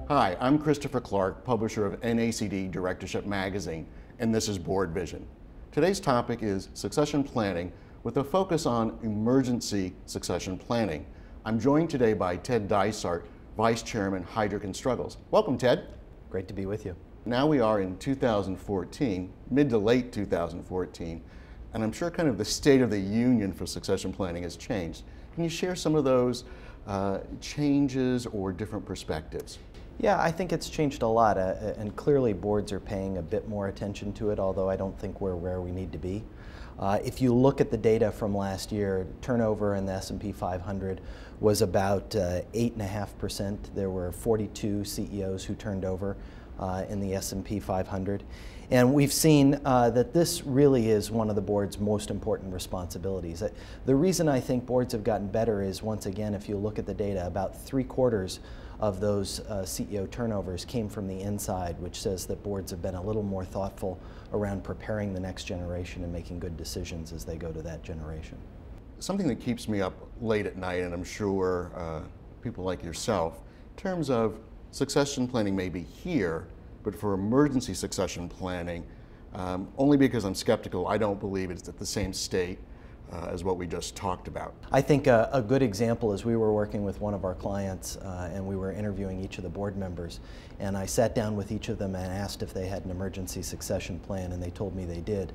Hi, I'm Christopher Clark, publisher of NACD Directorship magazine, and this is BoardVision. Today's topic is succession planning with a focus on emergency succession planning. I'm joined today by Ted Dysart, Vice Chairman, Heidrick Struggles. Welcome, Ted. Great to be with you. Now we are in 2014, mid to late 2014, and I'm sure kind of the state of the union for succession planning has changed. Can you share some of those changes or different perspectives? Yeah, I think it's changed a lot, and clearly boards are paying a bit more attention to it, although I don't think we're where we need to be. If you look at the data from last year, turnover in the S&P 500 was about 8.5%. There were 42 CEOs who turned over in the S&P 500. And we've seen that this really is one of the board's most important responsibilities. The reason I think boards have gotten better is, once again, if you look at the data, about 3/4 of those CEO turnovers came from the inside, which says that boards have been a little more thoughtful around preparing the next generation and making good decisions as they go to that generation. Something that keeps me up late at night, and I'm sure people like yourself, in terms of succession planning may be here, but for emergency succession planning, only because I'm skeptical, I don't believe it's at the same state as what we just talked about. I think a good example is we were working with one of our clients and we were interviewing each of the board members, and I sat down with each of them and asked if they had an emergency succession plan, and they told me they did.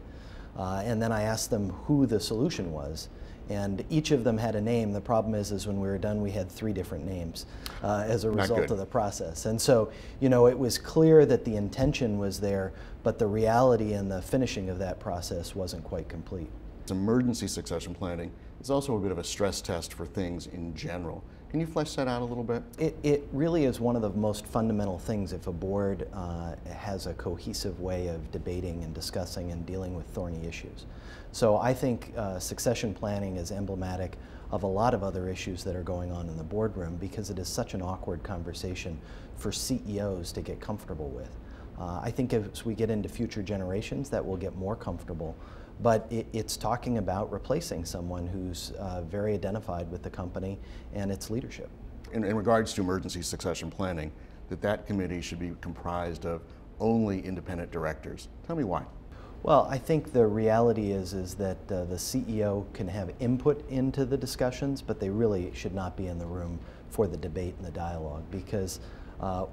And then I asked them who the solution was, and each of them had a name. The problem is when we were done, we had 3 different names as a result of the process. And so, you know, it was clear that the intention was there, but the reality and the finishing of that process wasn't quite complete. Emergency succession planning is also a bit of a stress test for things in general. Can you flesh that out a little bit? It really is one of the most fundamental things if a board has a cohesive way of debating and discussing and dealing with thorny issues. So I think succession planning is emblematic of a lot of other issues that are going on in the boardroom, because it is such an awkward conversation for CEOs to get comfortable with. I think as we get into future generations, that will get more comfortable. But it's talking about replacing someone who's very identified with the company and its leadership. In regards to emergency succession planning, that committee should be comprised of only independent directors. Tell me why. Well, I think the reality is that the CEO can have input into the discussions, but they really should not be in the room for the debate and the dialogue, because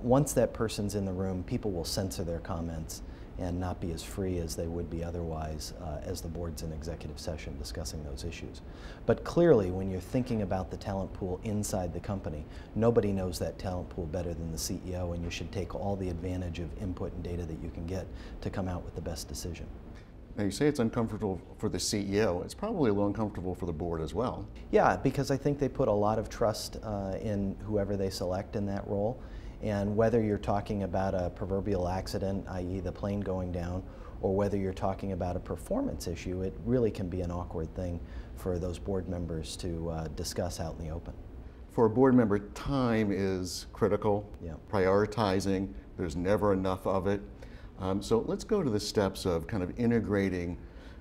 once that person's in the room, people will censor their comments and not be as free as they would be otherwise as the board's in executive session discussing those issues. But clearly, when you're thinking about the talent pool inside the company, nobody knows that talent pool better than the CEO, and you should take all the advantage of input and data that you can get to come out with the best decision. Now, you say it's uncomfortable for the CEO. It's probably a little uncomfortable for the board as well. Yeah, because I think they put a lot of trust in whoever they select in that role. And whether you're talking about a proverbial accident, i.e. the plane going down, or whether you're talking about a performance issue, it really can be an awkward thing for those board members to discuss out in the open. For a board member, time is critical. Yeah. Prioritizing, there's never enough of it. So let's go to the steps of kind of integrating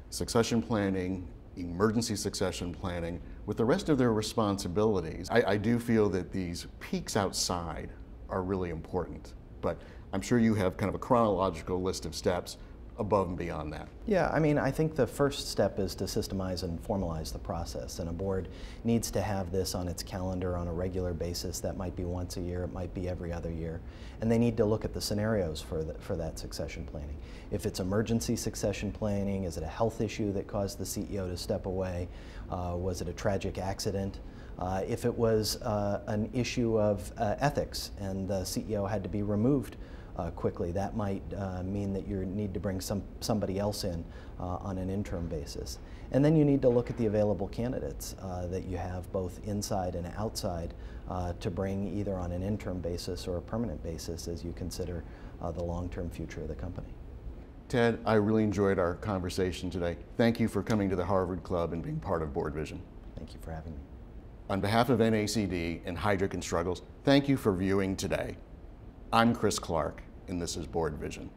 succession planning, emergency succession planning, with the rest of their responsibilities. I do feel that these peaks outside are really important, but I'm sure you have kind of a chronological list of steps above and beyond that. Yeah, I mean, I think the first step is to systemize and formalize the process, and a board needs to have this on its calendar on a regular basis. That might be once a year, it might be every other year, and they need to look at the scenarios for that succession planning. If it's emergency succession planning, is it a health issue that caused the CEO to step away? Was it a tragic accident? If it was an issue of ethics and the CEO had to be removed quickly, that might mean that you need to bring somebody else in on an interim basis. And then you need to look at the available candidates that you have both inside and outside to bring either on an interim basis or a permanent basis as you consider the long-term future of the company. Ted, I really enjoyed our conversation today. Thank you for coming to the Harvard Club and being part of BoardVision. Thank you for having me. On behalf of NACD and Heidrick Struggles, thank you for viewing today. I'm Chris Clark, and this is BoardVision.